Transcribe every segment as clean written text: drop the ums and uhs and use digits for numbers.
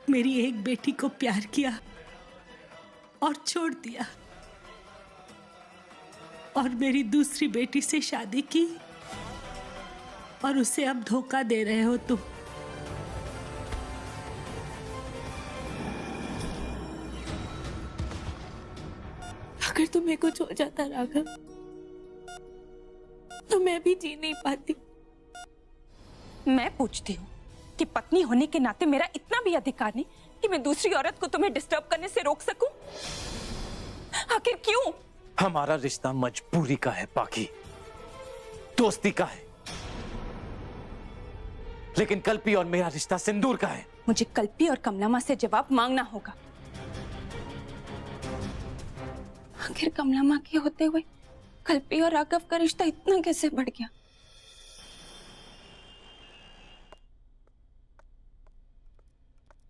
मेरी एक बेटी को प्यार किया और छोड़ दिया, और मेरी दूसरी बेटी से शादी की और उसे अब धोखा दे रहे हो तुम। अगर तुम्हें कुछ हो जाता राघव तो मैं भी जी नहीं पाती। मैं पूछती हूँ कि पत्नी होने के नाते मेरा इतना भी अधिकार नहीं कि मैं दूसरी औरत को तुम्हें डिस्टर्ब करने से रोक सकूं? आखिर क्यों? हमारा रिश्ता मजबूरी का है पाकी, दोस्ती का है, लेकिन कल्पी और मेरा रिश्ता सिंदूर का है। मुझे कल्पी और कमला माँ से जवाब मांगना होगा। आखिर कमला माँ के होते हुए कल्पी और राघव का रिश्ता इतना कैसे बढ़ गया?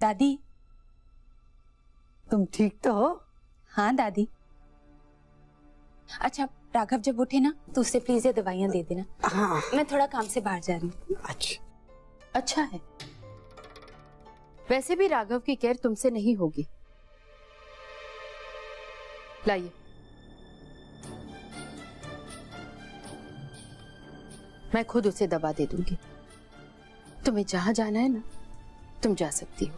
दादी, तुम ठीक तो हो? हाँ दादी। अच्छा, राघव जब उठे ना तो उसे प्लीज ये दवाइयां दे देना। हाँ। मैं थोड़ा काम से बाहर जा रही हूँ। अच्छा है, वैसे भी राघव की केयर तुमसे नहीं होगी। लाइए, मैं खुद उसे दवा दे दूंगी। तुम्हें जहां जाना है ना, तुम जा सकती हो।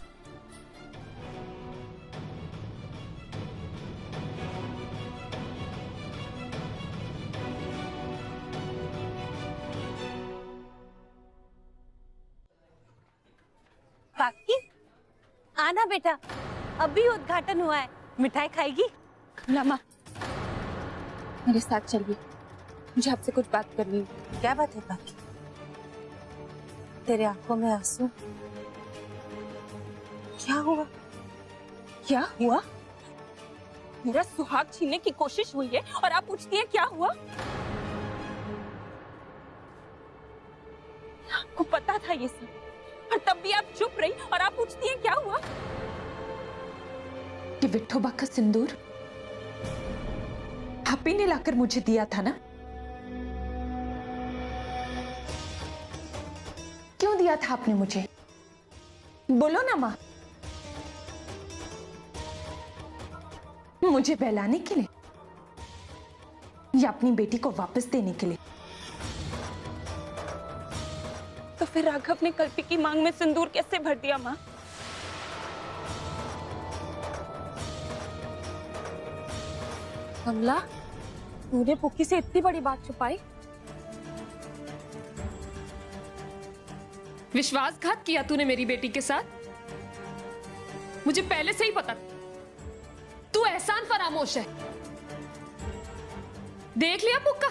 काकी, आना बेटा, अभी उद्घाटन हुआ है, मिठाई खाएगी? कमला माँ, मेरे साथ चलिए, मुझे आपसे कुछ बात करनी है। क्या बात है काकी? तेरे आंखों में आंसू, क्या हुआ? क्या हुआ? मेरा सुहाग छीनने की कोशिश हुई है और आप पूछती हैं क्या हुआ? आपको पता था ये सब और तब भी आप चुप रही और आप पूछती हैं क्या हुआ? कि विठोबा का सिंदूर आप ही ने लाकर मुझे दिया था ना? क्यों दिया था आपने मुझे? बोलो ना माँ। मुझे बहलाने के लिए या अपनी बेटी को वापस देने के लिए? तो फिर राघव ने कल्पी की मांग में सिंदूर कैसे भर दिया माँ? कमला, तूने पुक्की से इतनी बड़ी बात छुपाई? विश्वासघात किया तूने मेरी बेटी के साथ। मुझे पहले से ही पता था तू एहसान फरामोश है। देख लिया पुक्का,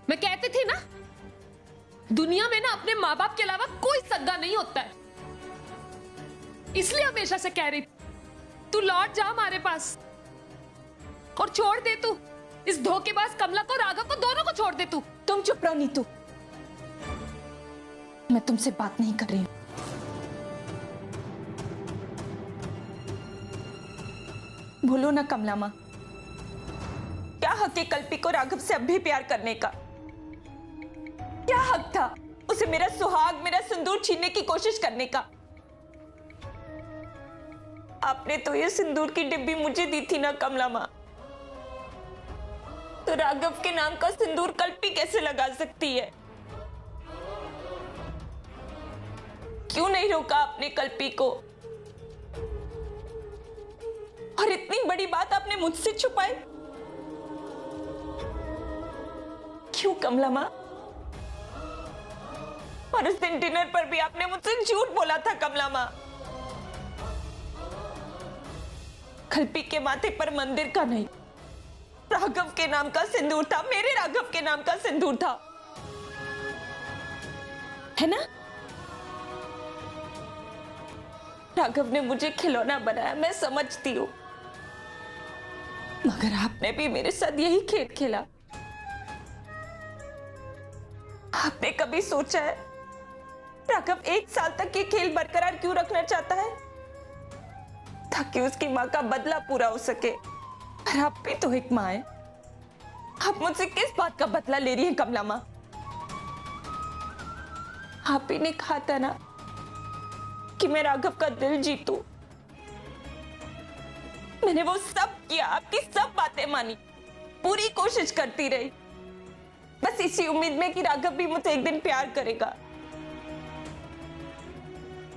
मैं कहती थी ना, दुनिया में ना अपने माँ बाप के अलावा कोई सगा नहीं होता है। इसलिए हमेशा से कह रही तू लौट जा हमारे पास और छोड़ दे तू इस धोखेबाज कमला को, राघव को, दोनों को छोड़ दे तू। तुम चुप रहो नीतू, मैं तुमसे बात नहीं कर रही हूं। बोलो ना कमला माँ, क्या हक है कल्पी को राघव से अब भी प्यार करने का? क्या हक था उसे मेरा सुहाग, मेरा सिंदूर छीनने की कोशिश करने का? आपने तो ये सिंदूर की डिब्बी मुझे दी थी ना कमला माँ, तो राघव के नाम का सिंदूर कल्पी कैसे लगा सकती है? क्यों नहीं रोका आपने कल्पी को? और इतनी बड़ी बात आपने मुझसे छुपाई क्यों कमला माँ? और उस दिन डिनर पर भी आपने मुझसे झूठ बोला था कमला माँ। कल्पी के माथे पर मंदिर का नहीं, राघव के नाम का सिंदूर था, मेरे राघव के नाम का सिंदूर था, है ना? राघव ने मुझे खिलौना बनाया, मैं समझती हूँ, मगर आपने भी मेरे साथ यही खेल खेला। आपने कभी सोचा है राघव 1 साल तक ये खेल बरकरार क्यों रखना चाहता है? ताकि उसकी माँ का बदला पूरा हो सके। पर आप भी तो एक माँ है, आप मुझसे किस बात का बदला ले रही हैं कमला माँ? आप ही ने कहा था ना कि मैं राघव का दिल जीतूं, मैंने वो सब किया, आपकी सब बातें मानी, पूरी कोशिश करती रही, बस इसी उम्मीद में कि राघव भी मुझे एक दिन प्यार करेगा,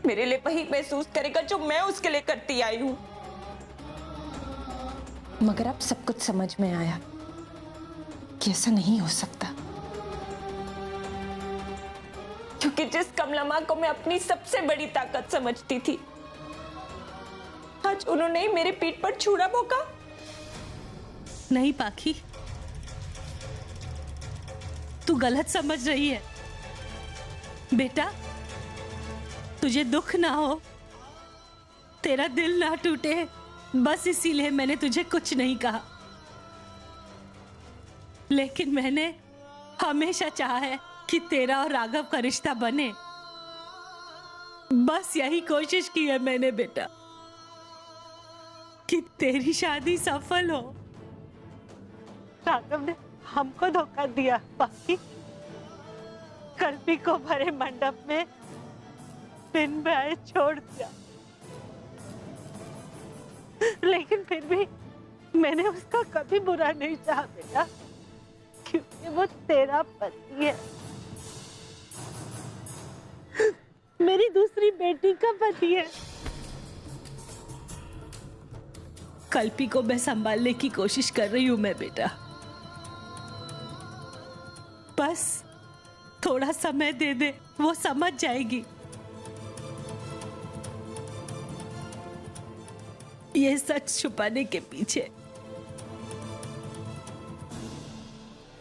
मेरे लिए वही महसूस करेगा जो मैं उसके लिए करती आई हूं। मगर अब सब कुछ समझ में आया कि ऐसा नहीं हो सकता, क्योंकि जिस कमला मां को मैं अपनी सबसे बड़ी ताकत समझती थी, आज उन्होंने ही मेरे पीठ पर छुरा भोंका। नहीं पाखी, तू गलत समझ रही है। बेटा, तुझे दुख ना हो, तेरा दिल ना टूटे, बस इसीलिए मैंने तुझे कुछ नहीं कहा। लेकिन मैंने हमेशा चाहा है कि तेरा और राघव का रिश्ता बने, बस यही कोशिश की है मैंने बेटा, कि तेरी शादी सफल हो। राघव ने हमको धोखा दिया बाकी, कल्पी को भरे मंडप में बिन ब्याह छोड़ दिया, लेकिन फिर भी मैंने उसका कभी बुरा नहीं चाहा बेटा, क्योंकि वो तेरा पति है, मेरी दूसरी बेटी का पति है। कल्पी को मैं संभालने की कोशिश कर रही हूं मैं बेटा, बस थोड़ा समय दे दे, वो समझ जाएगी। ये सच छुपाने के पीछे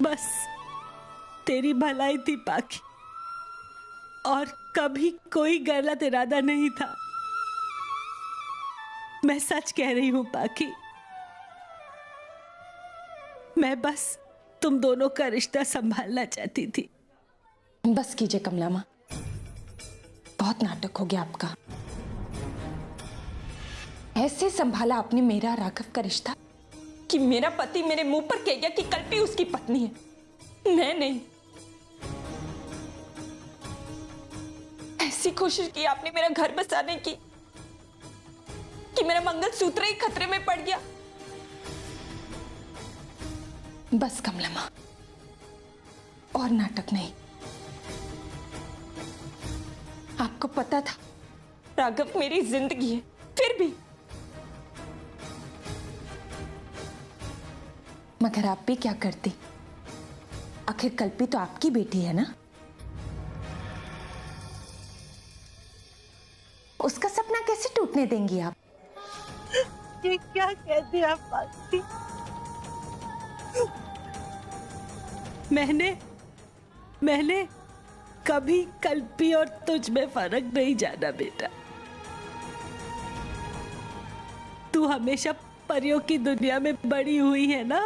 बस तेरी भलाई थी पाखी, और कभी कोई गलत इरादा नहीं था। मैं सच कह रही हूं पाखी, मैं बस तुम दोनों का रिश्ता संभालना चाहती थी। बस कीजिए कमला मां, बहुत नाटक हो गया आपका। ऐसे संभाला आपने मेरा राघव का रिश्ता कि मेरा पति मेरे मुंह पर कह गया कि कल्पी उसकी पत्नी है, मैं नहीं। ऐसी कोशिश की आपने मेरा घर बसाने की कि मेरा मंगलसूत्र ही खतरे में पड़ गया। बस कमला मां, और नाटक नहीं। आपको पता था राघव मेरी जिंदगी है, फिर भी। मगर आप भी क्या करती, आखिर कल्पी तो आपकी बेटी है ना। उसका सपना कैसे टूटने देंगी आप? ये क्या कह दिया पाखी? मैंने कभी कल्पी और तुझ में फर्क नहीं जाना बेटा। तू हमेशा परियों की दुनिया में बड़ी हुई है ना,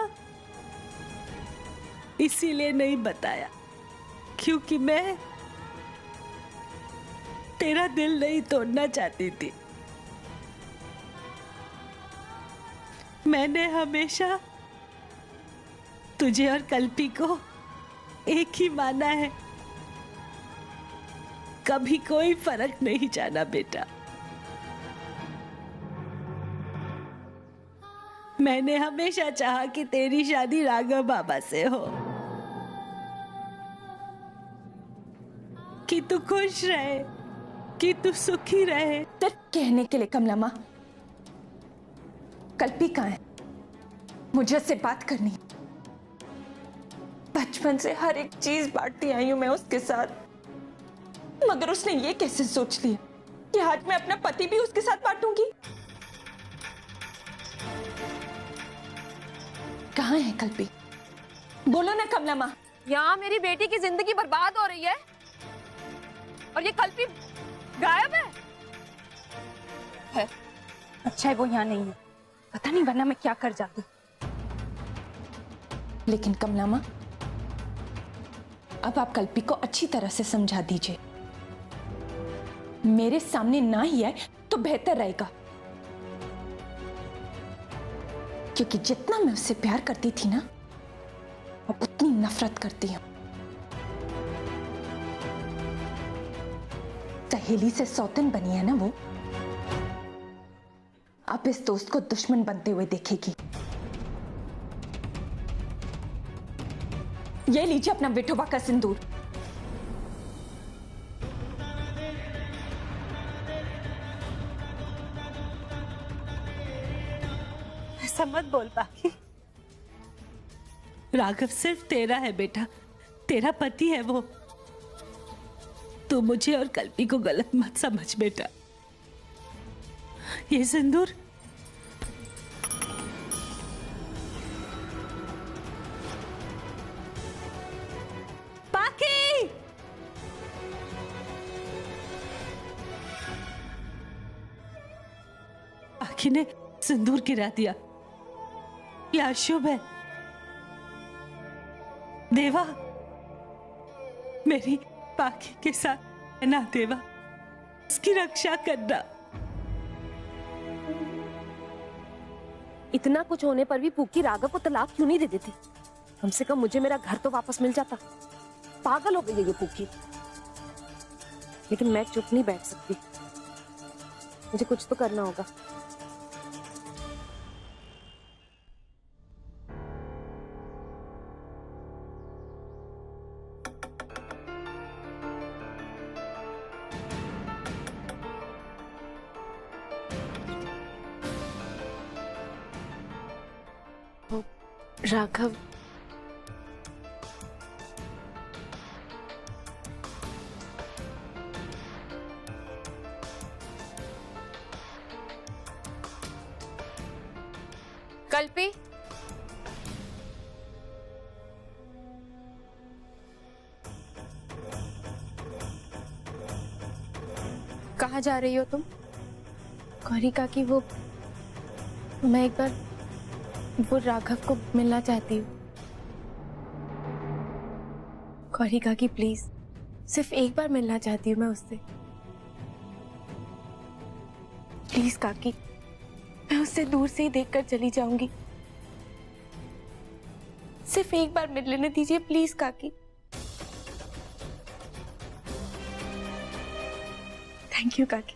इसीलिए नहीं बताया, क्योंकि मैं तेरा दिल नहीं तोड़ना चाहती थी। मैंने हमेशा तुझे और कल्पी को एक ही माना है, कभी कोई फर्क नहीं जाना बेटा। मैंने हमेशा चाहा कि तेरी शादी राघव बाबा से हो, कि तू खुश रहे, कि तू सुखी रहे। सिर्फ कहने के लिए कमला मां, कल्पी कहाँ है? मुझे उससे बात करनी। बचपन से हर एक चीज बांटती आई हूं मैं उसके साथ, मगर उसने ये कैसे सोच लिया कि आज मैं अपना पति भी उसके साथ बांटूंगी? कहाँ है कल्पी? बोलो ना कमला मां। यहाँ मेरी बेटी की जिंदगी बर्बाद हो रही है और ये कल्पी गायब है। अच्छा है वो यहाँ नहीं है, पता नहीं वरना मैं क्या कर जाती। लेकिन कमला मां, अब आप कल्पी को अच्छी तरह से समझा दीजिए। मेरे सामने ना ही आए तो बेहतर रहेगा, क्योंकि जितना मैं उससे प्यार करती थी ना, अब उतनी नफरत करती हूं। सहेली से सौतन बनी है ना वो, अब इस दोस्त को दुश्मन बनते हुए देखेगी। ये लीजिए अपना विठोबा का सिंदूर। ऐसा मत बोल पाकी। राघव सिर्फ तेरा है बेटा, तेरा पति है वो। तू मुझे और कल्पी को गलत मत समझ बेटा। ये सिंदूर पाकी, पाकी ने सिंदूर गिरा दिया। यह अशुभ है। देवा, मेरी पाकी के साथ ना देवा, उसकी रक्षा करना। इतना कुछ होने पर भी पूकी राघव को तलाक क्यों नहीं दे देती? कम से कम मुझे मेरा घर तो वापस मिल जाता। पागल हो गई है ये पूकी। लेकिन मैं चुप नहीं बैठ सकती, मुझे कुछ तो करना होगा। राघव, कल्पी, कहाँ जा रही हो तुम? गौरी काकी, वो मैं एक बार वो राघव को मिलना चाहती हूँ। गौरी काकी प्लीज, सिर्फ एक बार मिलना चाहती हूँ मैं उससे। प्लीज काकी, मैं उससे दूर से ही देखकर चली जाऊंगी। सिर्फ एक बार मिल लेने दीजिए प्लीज काकी। थैंक यू काकी।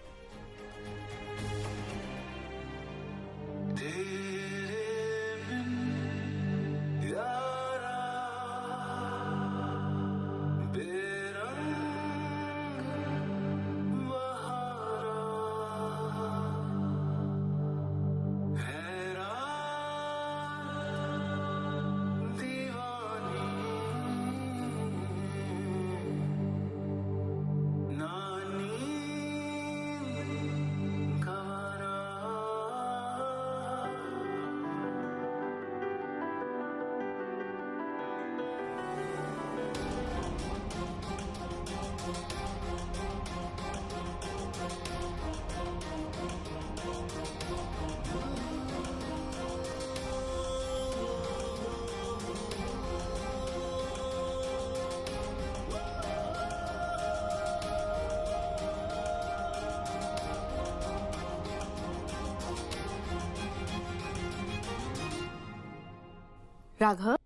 राघव,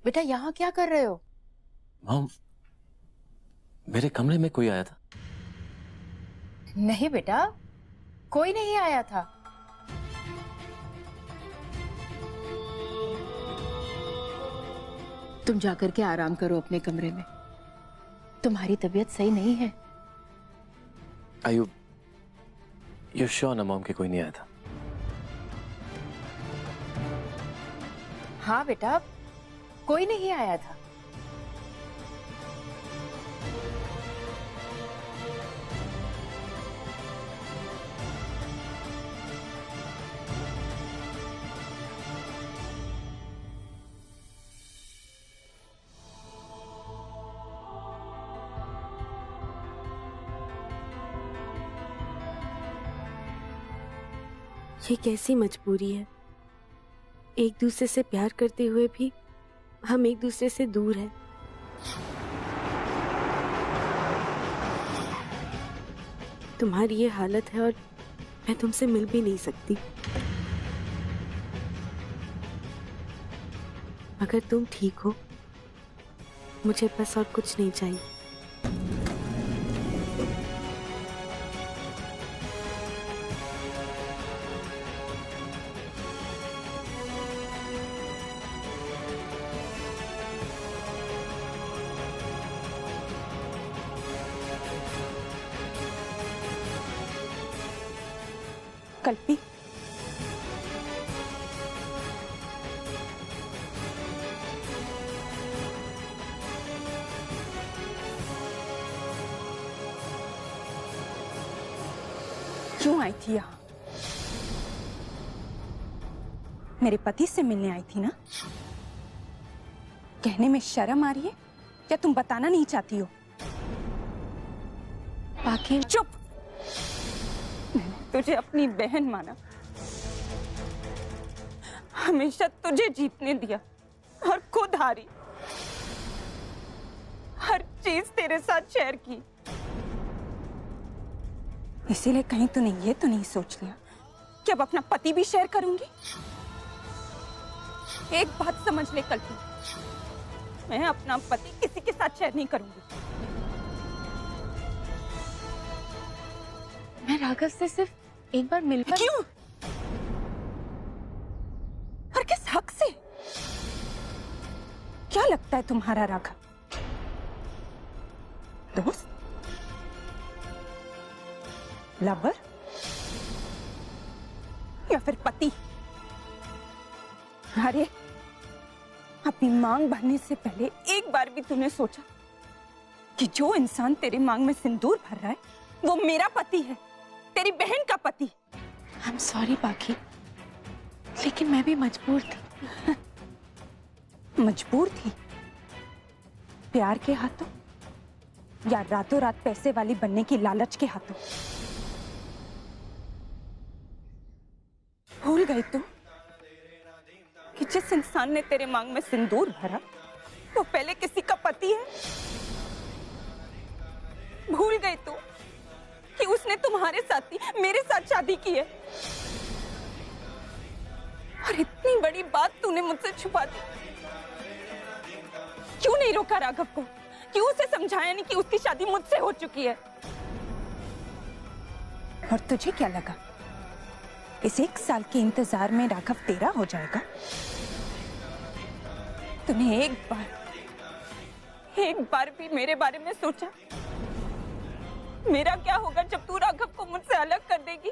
बेटा यहाँ क्या कर रहे हो? मॉम, मेरे कमरे में कोई आया था। नहीं बेटा, कोई नहीं आया था। तुम जाकर के आराम करो अपने कमरे में। तुम्हारी तबीयत सही नहीं है। यू श्योर ना मॉम कि कोई नहीं आया था? हाँ बेटा, कोई नहीं आया था। ये कैसी मजबूरी है, एक दूसरे से प्यार करते हुए भी हम एक दूसरे से दूर हैं। तुम्हारी ये हालत है और मैं तुमसे मिल भी नहीं सकती। अगर तुम ठीक हो, मुझे बस और कुछ नहीं चाहिए। कल्पी, क्यों आई थी यहाँ? मेरे पति से मिलने आई थी ना? कहने में शर्म आ रही है या तुम बताना नहीं चाहती हो? बाकी चुप। मैंने तुझे अपनी बहन माना, हमेशा तुझे जीतने दिया और खुद हारी। हर चीज तेरे साथ शेयर की, इसीलिए कहीं तूने ये तो नहीं सोच लिया कि अब अपना पति भी शेयर करूंगी? एक बात समझ ले कल्पी, मैं अपना पति किसी के साथ शेयर नहीं करूंगी। मैं राघव से सिर्फ एक बार मिलकर। क्यों और किस हक से? क्या लगता है तुम्हारा राघव? दोस्त, लवर या फिर पति? अरे अपनी मांग भरने से पहले एक बार भी तूने सोचा कि जो इंसान तेरे मांग में सिंदूर भर रहा है वो मेरा पति है, तेरी बहन का पति? आई एम सॉरी पाखी, लेकिन मैं भी मजबूर थी। मजबूर थी? प्यार के हाथों या रातों रात पैसे वाली बनने की लालच के हाथों? भूल गई तू कि जिस इंसान ने तेरे मांग में सिंदूर भरा वो पहले किसी का पति है? भूल गई तू कि उसने तुम्हारे साथ ही मेरे साथ शादी की है? और इतनी बड़ी बात तूने मुझसे छुपा दी। क्यों नहीं रोका राघव को? क्यों उसे समझाया नहीं कि उसकी शादी मुझसे हो चुकी है? और तुझे क्या लगा इस 1 साल के इंतजार में राघव तेरा हो जाएगा? तूने एक बार भी मेरे बारे में सोचा? मेरा क्या होगा जब तू राघव को मुझसे अलग कर देगी?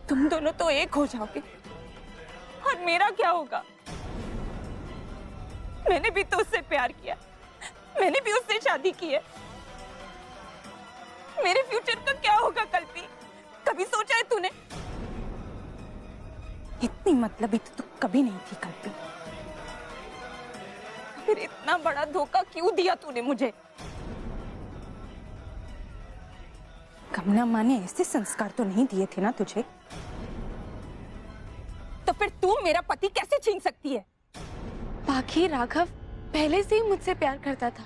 तुम दोनों तो एक हो जाओगे, और मेरा क्या होगा? मैंने भी तो उससे प्यार किया, मैंने भी उससे शादी की है। मेरे फ्यूचर का क्या होगा कल्पी? कभी सोचा है तूने? इतनी मतलबी तो तू कभी नहीं थी कल्पी। फिर इतना बड़ा धोखा क्यों दिया तूने मुझे? कमला माँ ने ऐसे संस्कार तो नहीं दिए थे ना तुझे? तो फिर तू मेरा पति कैसे छीन सकती है? बाकी राघव पहले से ही मुझसे प्यार करता था,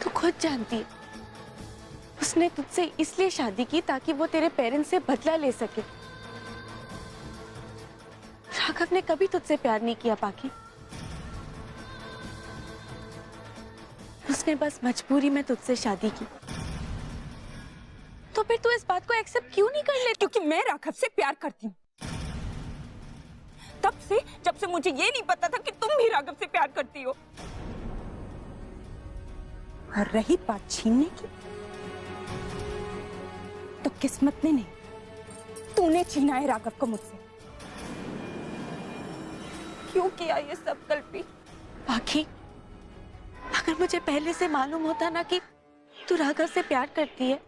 तू खुद जानती है। उसने तुझसे इसलिए शादी की ताकि वो तेरे पेरेंट्स से बदला ले सके। राघव ने कभी तुझसे प्यार नहीं किया पाकी, उसने बस मजबूरी में तुझसे शादी की। तो फिर तू इस बात को एक्सेप्ट क्यों नहीं कर लेती? क्योंकि मैं राघव से प्यार करती हूँ। तब से, जब से मुझे ये नहीं पता था कि तुम भी राघव से प्यार करती हो। और रही बात छीनने की, तो किस्मत ने नहीं, तूने छीना है राघव को मुझसे। क्यों किया ये सब कल्पी? बाकी अगर मुझे पहले से मालूम होता ना कि तू राघव से प्यार करती है,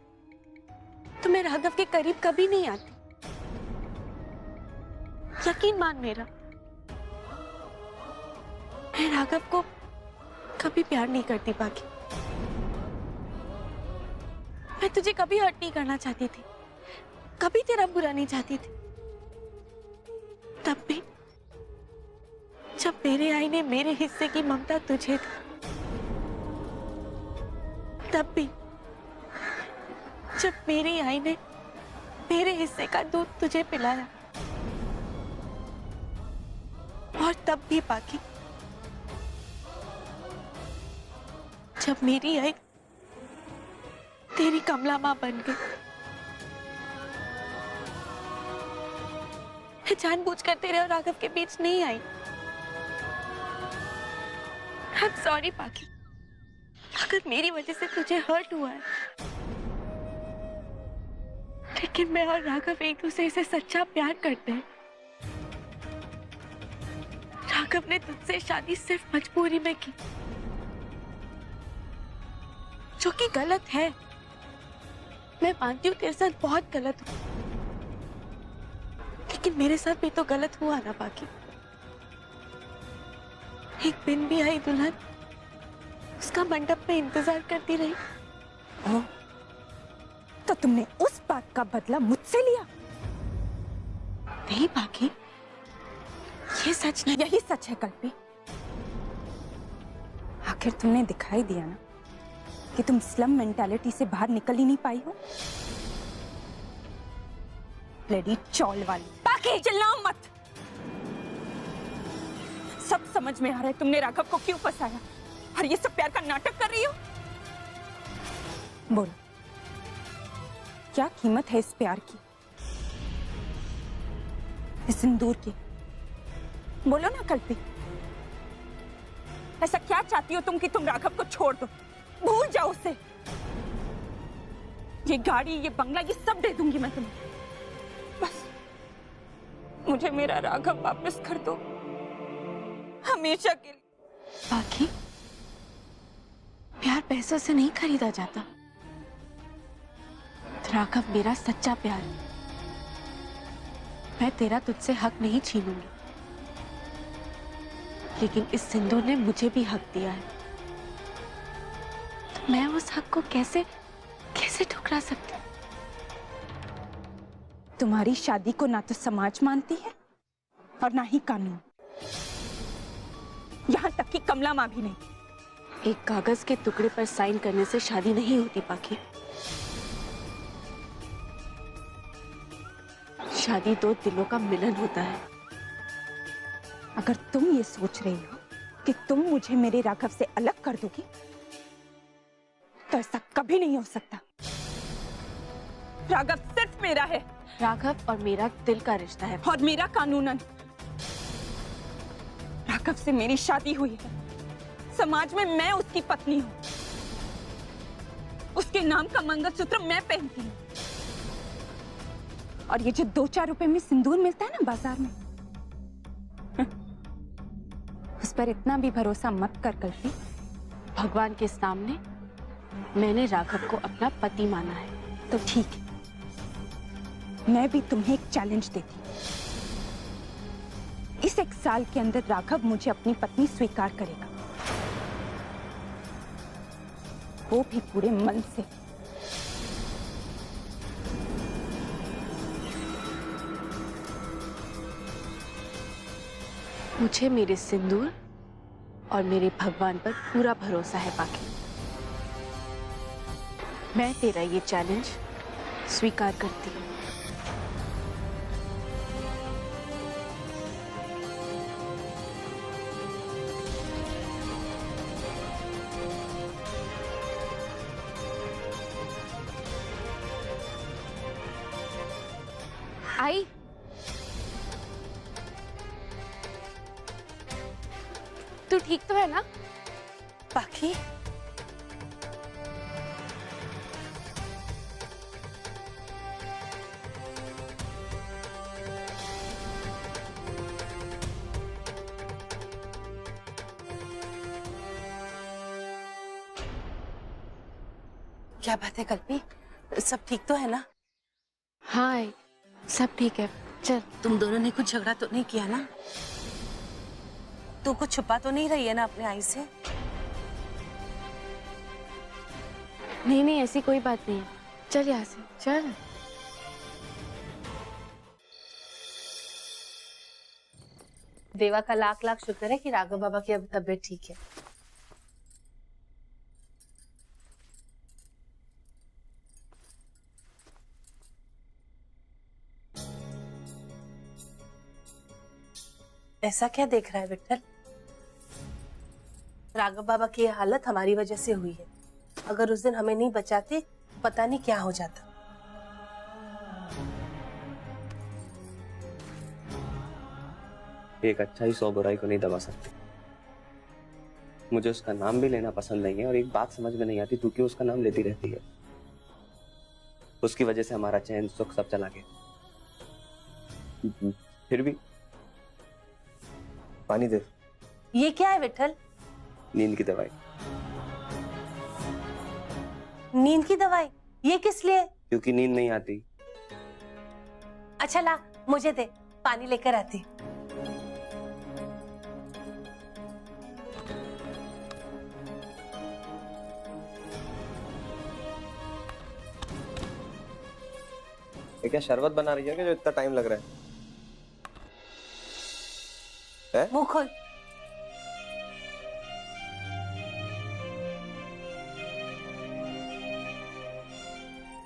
तो मैं राघव के करीब कभी नहीं आती। यकीन मान मेरा, मैं राघव को कभी प्यार नहीं करती बाकी। मैं तुझे कभी हर्ट नहीं करना चाहती थी, कभी तेरा बुरा नहीं चाहती थी। तब भी जब मेरे आई ने मेरे हिस्से की ममता तुझे दी, तब भी जब मेरी आई ने मेरे हिस्से का दूध तुझे पिलाया, और तब भी बाकी जब मेरी आई तेरी कमला माँ बन गई। मैं जानबूझकर तेरे और राघव के बीच नहीं आई। I'm sorry पाकी, अगर मेरी वजह से तुझे हर्ट हुआ है लेकिन मैं और राघव एक दूसरे से सच्चा प्यार करते हैं। राघव ने तुझसे शादी सिर्फ मजबूरी में की, जो कि गलत है। मैं मानती हूँ तेरे साथ बहुत गलत हुआ, लेकिन मेरे साथ भी तो गलत हुआ ना बाकी। एक दिन भी आई दुल्हन उसका मंडप में इंतजार करती रही। ओह, तो तुमने उस बात का बदला मुझसे लिया? नहीं बाकी, ये सच नहीं। यही सच है कल्पी। आखिर तुमने दिखाई दिया ना कि तुम स्लम मेंटालिटी से बाहर निकल ही नहीं पाई हो। ब्लडी चौल वाली। बाकी चिल्लाओ मत। सब समझ में आ रहा है तुमने राघव को क्यों फंसाया और ये सब प्यार का नाटक कर रही हो। बोलो, क्या कीमत है इस प्यार की, इस सिंदूर की? बोलो ना कल्पी, ऐसा क्या चाहती हो तुम कि तुम राघव को छोड़ दो, भूल जाओ उसे? ये गाड़ी, ये बंगला, ये सब दे दूंगी मैं तुम्हें, बस मुझे मेरा राघव वापस कर दो, हमेशा के लिए। बाकी प्यार पैसों से नहीं खरीदा जाता। राघव मेरा सच्चा प्यार है। मैं तेरा तुझसे हक नहीं छीनूंगी, लेकिन इस सिंदूर ने मुझे भी हक दिया है, तो मैं उस हक को कैसे ठुकरा सकती? तुम्हारी शादी को ना तो समाज मानती है और ना ही कानून, यहां तक कि कमला मां भी नहीं। एक कागज के टुकड़े पर साइन करने से शादी नहीं होती बाकी। शादी दो दिलों का मिलन होता है। अगर तुम ये सोच रही हो कि तुम मुझे मेरे राघव से अलग कर दोगी, तो ऐसा कभी नहीं हो सकता। राघव सिर्फ मेरा है। राघव और मेरा दिल का रिश्ता है, और मेरा कानूनन। राघव से मेरी शादी हुई है, समाज में मैं उसकी पत्नी हूं, उसके नाम का मंगलसूत्र मैं पहनती हूं, और ये जो 2-4 रुपए में सिंदूर मिलता है ना बाजार में, उस पर इतना भी भरोसा मत कर कल्पी। भगवान के सामने मैंने राघव को अपना पति माना है। तो ठीक है, मैं भी तुम्हें एक चैलेंज देती हूँ। इस 1 साल के अंदर राघव मुझे अपनी पत्नी स्वीकार करेगा, वो भी पूरे मन से। मुझे मेरे सिंदूर और मेरे भगवान पर पूरा भरोसा है बाकी। मैं तेरा ये चैलेंज स्वीकार करती हूँ। आई, तू ठीक तो है ना? बाकी क्या बात है कल्पी, सब ठीक तो है ना? हाँ सब ठीक है। चल। तुम दोनों ने कुछ झगड़ा तो नहीं किया ना? तू कुछ छुपा तो नहीं रही है ना अपने आई से? नहीं नहीं, ऐसी कोई बात नहीं है। चल यहाँ से चल। देवा का लाख लाख शुक्र है कि राघव बाबा की अब तबीयत ठीक है। ऐसा क्या देख रहा है विट्ठल? राघव बाबा की यह हालत हमारी वजह से हुई है। अगर उस दिन हमें नहीं बचाते पता नहीं क्या हो जाता। एक अच्छाई 100 बुराई को नहीं दबा सकती। मुझे उसका नाम भी लेना पसंद नहीं है और एक बात समझ में नहीं आती, तू क्यों उसका नाम लेती रहती है? उसकी वजह से हमारा चैन सुख सब चला गया। फिर भी पानी दे। ये क्या है विठल? नींद की दवाई। नींद की दवाई? ये किस लिए? क्योंकि नींद नहीं आती। अच्छा ला, मुझे दे, पानी लेकर आती। ये क्या शरबत बना रही है कि जो इतना टाइम लग रहा है? मुंह खोल।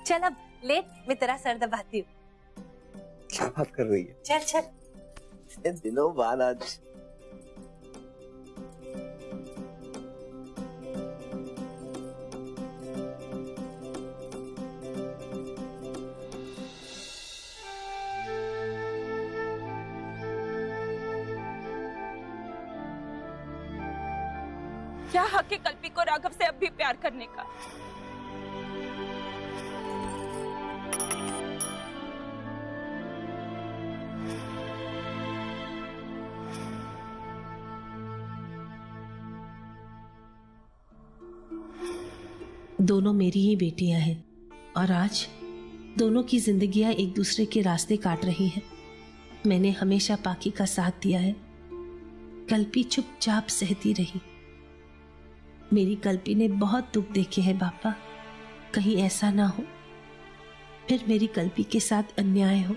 चल अब लेट, मैं तेरा सर दबाती हूँ। क्या बात कर रही है? चल चल। इतने दिनों बाद आज। क्या हक है कल्पी को राघव से अब भी प्यार करने का? दोनों मेरी ही बेटियां हैं और आज दोनों की जिंदगियां एक दूसरे के रास्ते काट रही हैं। मैंने हमेशा पाकी का साथ दिया है। कल्पी चुपचाप सहती रही। मेरी कल्पी ने बहुत दुख देखे हैं बापा। कहीं ऐसा ना हो फिर मेरी कल्पी के साथ अन्याय हो।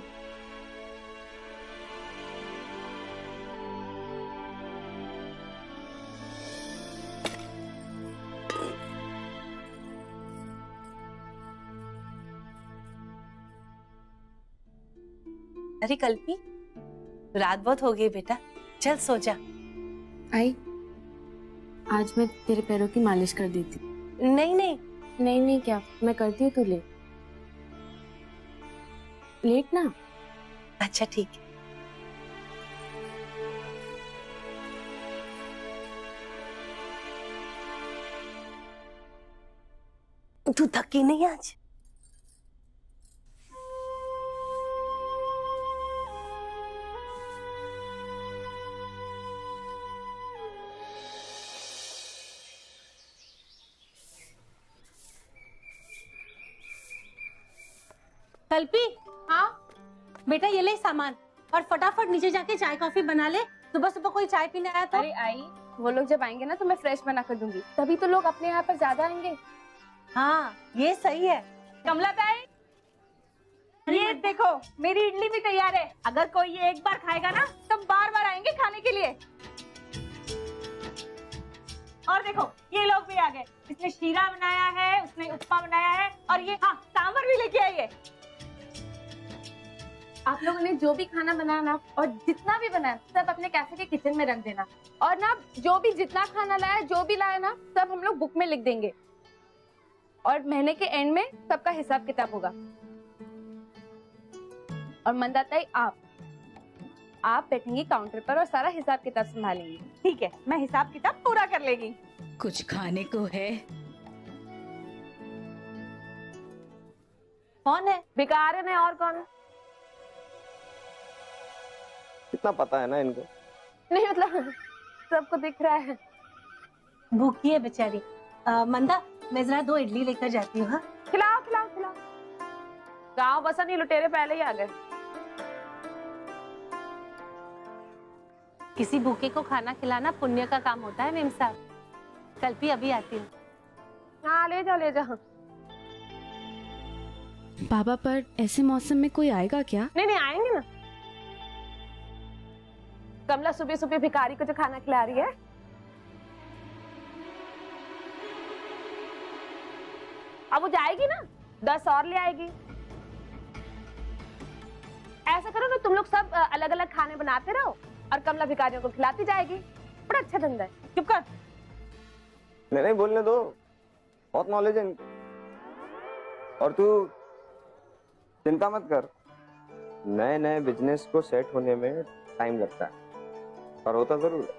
अरे कल्पी, रात बहुत हो गई बेटा, चल सो जा। आई, आज मैं तेरे पैरों की मालिश कर देती। नहीं नहीं नहीं नहीं क्या, मैं करती हूँ, तू ले। लेट ना। अच्छा ठीक है। तू थकी नहीं आज? कल्पी, हाँ बेटा ये ले सामान और फटाफट नीचे जाके चाय कॉफी बना ले। सुबह सुबह कोई चाय पीने आया तो। अरे आई, वो लोग जब आएंगे ना तो मैं फ्रेश बना कर दूंगी, तभी तो लोग अपने यहाँ पर ज्यादा आएंगे। हाँ ये सही है। कमला ताई, ये देखो मेरी इडली भी तैयार है। अगर कोई ये एक बार खाएगा ना तो बार बार आएंगे खाने के लिए। और देखो ये लोग भी आ गए। इसने शीरा बनाया है, उसने उपमा बनाया है और ये हाँ सांभर भी लेके आई है। आप लोगों ने जो भी खाना बनाया ना और जितना भी बनाया सब अपने कैफे के किचन में रख देना। और ना जो भी जितना खाना लाया, जो भी लाया ना, सब हम लोग बुक में लिख देंगे और महीने के एंड में सबका हिसाब किताब होगा। और मंदाता ही आप बैठेंगी काउंटर पर और सारा हिसाब किताब संभालेंगी। ठीक है, मैं हिसाब किताब पूरा कर लेगी। कुछ खाने को है? कौन है? भिखारिन है, और कौन? कितना पता है ना इनको। नहीं मतलब सबको दिख रहा है। भूखी है बेचारी। मंदा, मैं जरा 2 इडली लेकर जाती हूँ। हाँ खिलाओ खिलाओ खिलाओ। गाँव बसा नहीं, लुटेरे पहले ही आ गए। किसी भूखे को खाना खिलाना पुण्य का काम होता है मेम साहब। कल्पी अभी आती हूँ। हाँ ले जाओ ले जाओ। बाबा पर ऐसे मौसम में कोई आएगा क्या? नहीं नहीं आएंगे ना। कमला सुबह सुबह भिखारी को जो खाना खिला रही है। अब वो जाएगी ना 10 और ले आएगी। ऐसा करो ना, तुम लोग सब अलग अलग खाने बनाते रहो और कमला भिखारियों को खिलाती जाएगी। बड़ा अच्छा धंधा है। चुप कर। नहीं बोलने दो, बहुत नॉलेज है इनको। और तू चिंता मत कर, नए नए बिजनेस को सेट होने में टाइम लगता है पर होता जरूर है।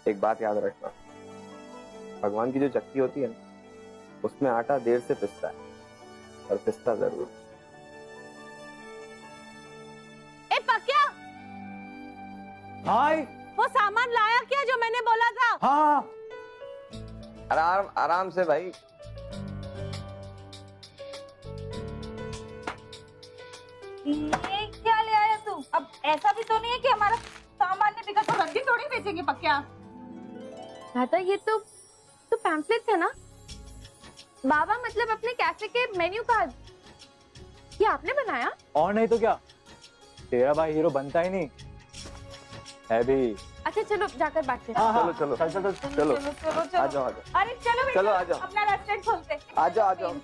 एक बात याद रखना, भगवान की जो शक्ति होती है उसमें आटा देर से पिसता है, और पिसता जरूर। ए पक्या, हाय, वो सामान लाया क्या जो मैंने बोला था? हाँ। आराम आराम से भाई। ये क्या ले आया तू? अब ऐसा भी तो नहीं है कि हमारा सामान ने बिका तो रद्दी थोड़ी बेचेंगे पक्या। दादा ये तो पैम्फलेट था ना बाबा, मतलब अपने कैफे के मेन्यू कार्ड। ये आपने बनाया? और नहीं तो क्या, तेरा भाई हीरो बनता ही नहीं है भी। अच्छा चलो जाकर बात करते हैं। चलो चलो चलो चलो चलो आ जाओ आ जाओ। अरे चलो चलो आ जाओ, अपना रेस्टोरेंट खोलते। आ जाओ आ जाओ।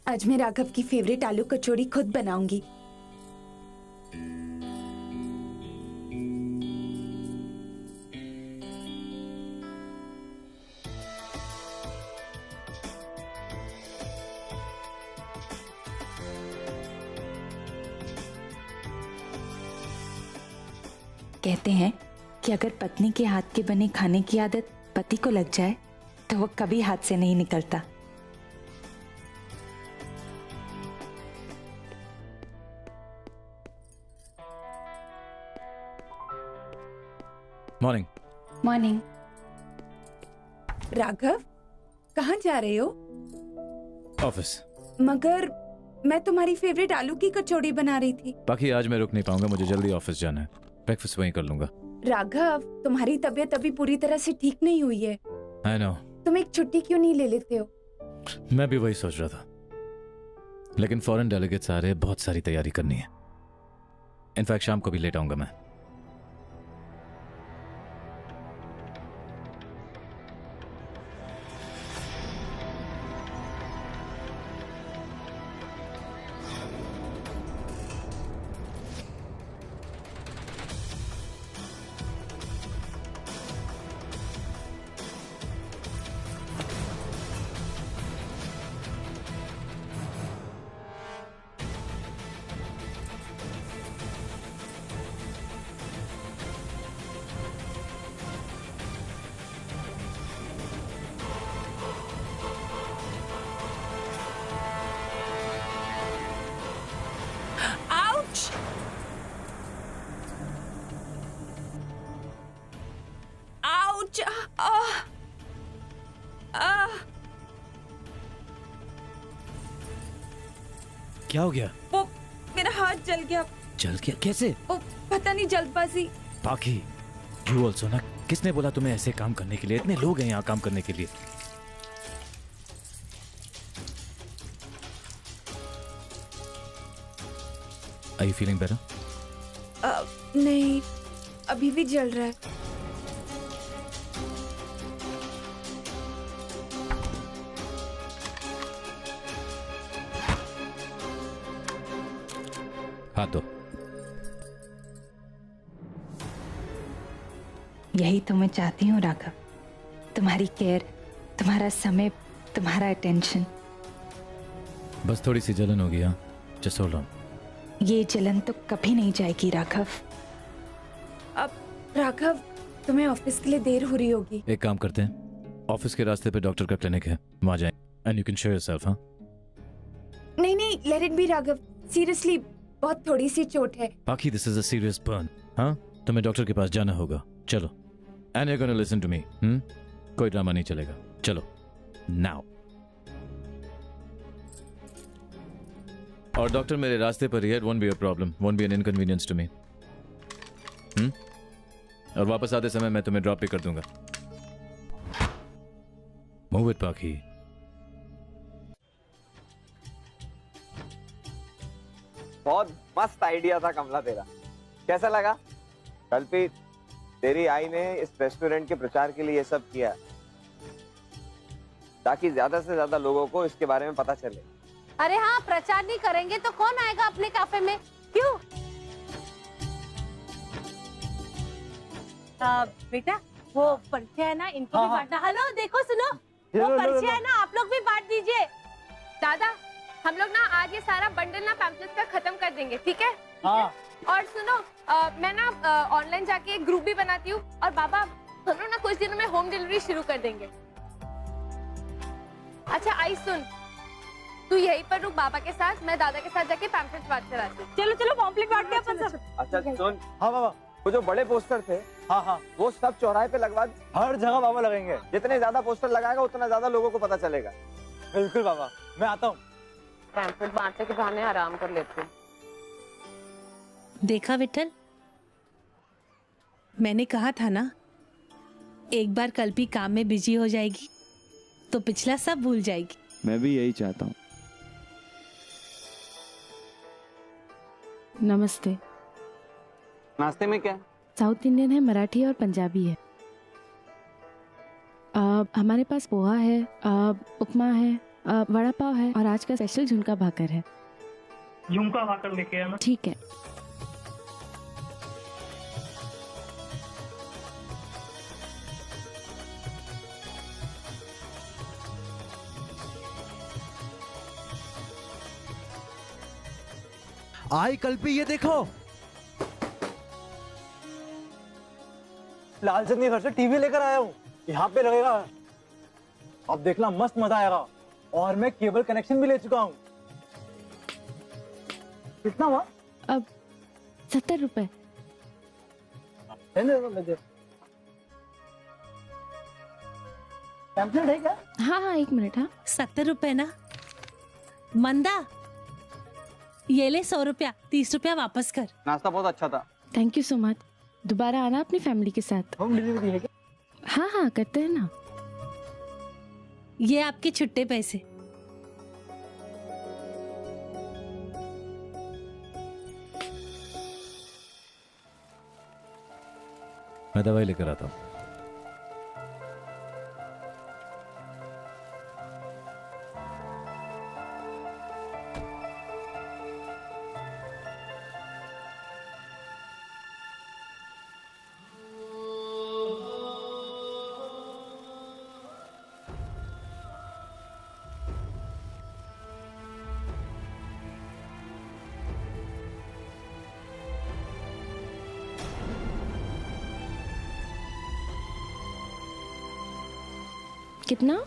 आज मैं राघव की फेवरेट आलू कचौड़ी खुद बनाऊंगी। कहते हैं कि अगर पत्नी के हाथ के बने खाने की आदत पति को लग जाए तो वो कभी हाथ से नहीं निकलता। मॉर्निंग। मॉर्निंग। राघव, कहाँ जा रहे हो? ऑफिस। मगर मैं तुम्हारी फेवरेट आलू की कचौड़ी बना रही थी। बाकी आज मैं रुक नहीं पाऊंगा, मुझे जल्दी ऑफिस जाना है। ब्रेकफास्ट वहीं कर लूंगा। राघव, तुम्हारी तबीयत अभी पूरी तरह से ठीक नहीं हुई है। I know. तुम एक छुट्टी क्यों नहीं ले लेते हो? मैं भी वही सोच रहा था, लेकिन फॉरेन डेलीगेट्स आ रहे हैं, बहुत सारी तैयारी करनी है। इनफैक्ट शाम को भी लेट आऊंगा मैं। क्या हो गया? वो मेरा हाथ जल गया। जल गया? कैसे? वो पता नहीं, जल्दबाजी। बाकी यू ऑल्सो ना, किसने बोला तुम्हें ऐसे काम करने के लिए? इतने लोग हैं यहाँ काम करने के लिए। Are you feeling better? नहीं, अभी भी जल रहा है। हाँ तो यही तो मैं चाहती हूँ राघव, तुम्हारी केयर, तुम्हारा समय, तुम्हारा अटेंशन। बस थोड़ी सी जलन होगी। हाँ, जस्ट होल्ड ऑन। ये जलन तो कभी नहीं जाएगी राघव। अब राघव, तुम्हें ऑफिस के लिए देर हो रही होगी। एक काम करते हैं, ऑफिस के रास्ते पे डॉक्टर का क्लिनिक है, वहां जाएं and you can show yourself. हाँ नहीं नहीं, let it be Raghav, seriously बहुत थोड़ी सी चोट है। बाकी this is a serious burn. हाँ, तुम्हें डॉक्टर के पास जाना होगा। चलो, and you gonna listen to me. कोई ड्रामा नहीं चलेगा। चलो नाउ। और डॉक्टर मेरे रास्ते पर ही है, won't be a problem, won't be an inconvenience to me. और वापस आते समय मैं तुम्हें ड्रॉप भी कर दूंगा। मूव इट पाखी। बहुत मस्त आइडिया था कमला तेरा, कैसा लगा? कल्पित, तेरी आई ने इस रेस्टोरेंट के प्रचार के लिए ये सब किया ताकि ज्यादा से ज्यादा लोगों को इसके बारे में पता चले। अरे हाँ, प्रचार नहीं करेंगे तो कौन आएगा अपने कैफे में? क्यों? बेटा, वो पर्चे है ना, इनको भी बांटना। हेलो, देखो सुनो, वो पर्चे है ना, आप लोग भी बांट दीजिए। दादा, हम लोग ना आज ये सारा बंडल ना पैम्फलेट्स का खत्म कर देंगे, ठीक है? हाँ। और सुनो, मैं ना ऑनलाइन जाके एक ग्रुप भी बनाती हूँ, और बाबा हम लोग ना कुछ दिनों में होम डिलीवरी शुरू कर देंगे। अच्छा आई सुन, तू यहीं पर रुक बाबा के साथ, मैं दादा के साथ जाके पैम्पलेट बांट कर आती हूँ। चलो चलो पॉम्पलेट बांट के अपन सब। अच्छा सुन। हाँ बाबा, वो जो बड़े पोस्टर थे, हाँ वो सब चौराहे पे लगवा, हर जगह बाबा लगाएंगे। जितने ज्यादा पोस्टर लगाएगा उतना ज्यादा लोगों को पता चलेगा। बिल्कुल बाबा, मैं आता हूँ। पैम्पलेट बांटने के बहाने आराम कर लेते हैं। देखा विठल, मैंने कहा था ना, एक बार कल्पी काम में बिजी हो जाएगी तो पिछला सब भूल जाएगी। मैं भी यही चाहता हूँ। नमस्ते। नाश्ते में क्या? साउथ इंडियन है, मराठी और पंजाबी है। हमारे पास पोहा है, उपमा है, वड़ा पाव है और आज का स्पेशल झुमका भाकर है। झुमका भाकर लेके आना। ठीक है। आई कल्पी, ये देखो, लालचंद के घर से टीवी लेकर आया हूँ, यहाँ पे लगेगा। अब देखना मस्त मजा आएगा। और मैं केबल कनेक्शन भी ले चुका हूँ। कितना हुआ? अब 70 रुपए। पैम्पलेट है क्या? हाँ, 1 मिनट। हाँ, 70 रुपए ना। मंदा, ये ले 100 रुपया, 30 रुपया वापस कर। नाश्ता बहुत अच्छा था। Thank you so much. दोबारा आना अपनी फैमिली के साथ। होम डिलीवरी है क्या? हाँ, करते हैं ना। ये आपके छुट्टे पैसे। मैं दवाई लेकर आता हूँ। कितना?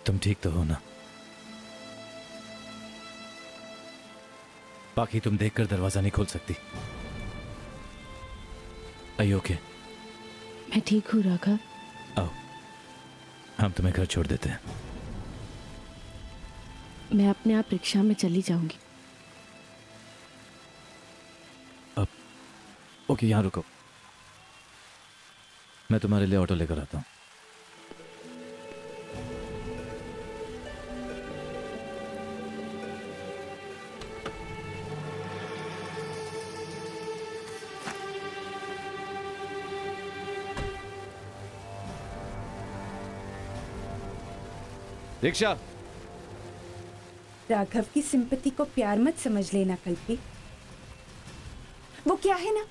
तुम ठीक तो हो ना? बाकी तुम देखकर दरवाजा नहीं खोल सकती। Are you okay? मैं ठीक हूँ राघव। आओ, हम तुम्हें घर छोड़ देते हैं। मैं अपने आप रिक्शा में चली जाऊंगी। अब ओके, यहाँ रुको, मैं तुम्हारे लिए ऑटो लेकर आता हूँ। रिक्शा। राघव की सिंपैथी को प्यार मत समझ लेना कल्पी। वो क्या है ना,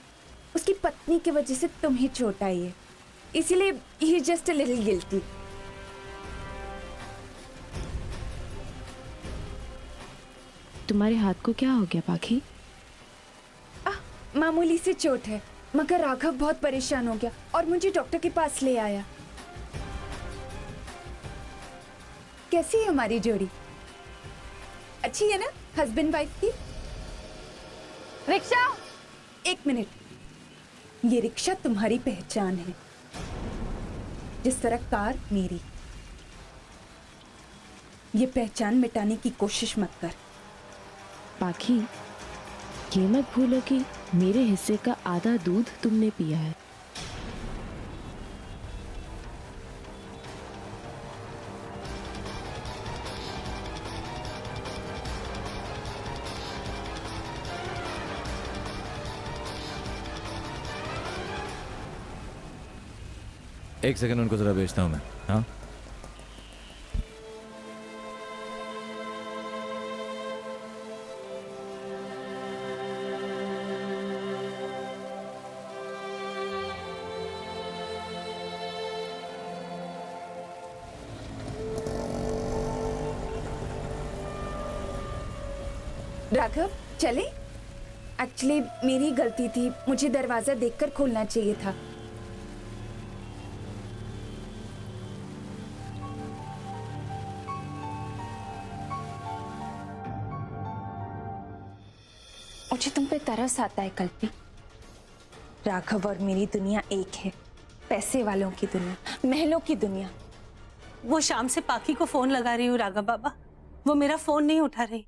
उसकी पत्नी की वजह से तुम्हें चोट आई है, इसीलिए ही जस्ट अ लिटिल गिल्टी। तुम्हारे हाथ को क्या हो गया पाखी? मामूली सी चोट है, मगर राघव बहुत परेशान हो गया और मुझे डॉक्टर के पास ले आया। कैसी है हमारी जोड़ी? अच्छी है ना, हस्बैंड वाइफ की? Rickshaw, 1 minute. ये रिक्शा तुम्हारी पहचान है, जिस तरह कार मेरी। ये पहचान मिटाने की कोशिश मत कर। पाखी, ये मत भूलो कि मेरे हिस्से का आधा दूध तुमने पिया है। एक सेकंड उनको जरा भेजता हूँ मैं। हाँ राघव चले? एक्चुअली मेरी गलती थी, मुझे दरवाजा देखकर खोलना चाहिए था। मुझे तुम पे तरस आता है कल्पी। राघव और मेरी दुनिया एक है, पैसे वालों की दुनिया, महलों की दुनिया। वो शाम से पाखी को फोन लगा रही हूँ राघव बाबा, वो मेरा फोन नहीं उठा रही।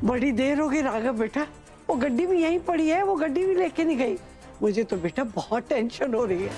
बड़ी देर हो गई राघव बेटा, वो गड्डी भी यहीं पड़ी है, वो गड्डी भी लेके नहीं गई। मुझे तो बेटा बहुत टेंशन हो रही है।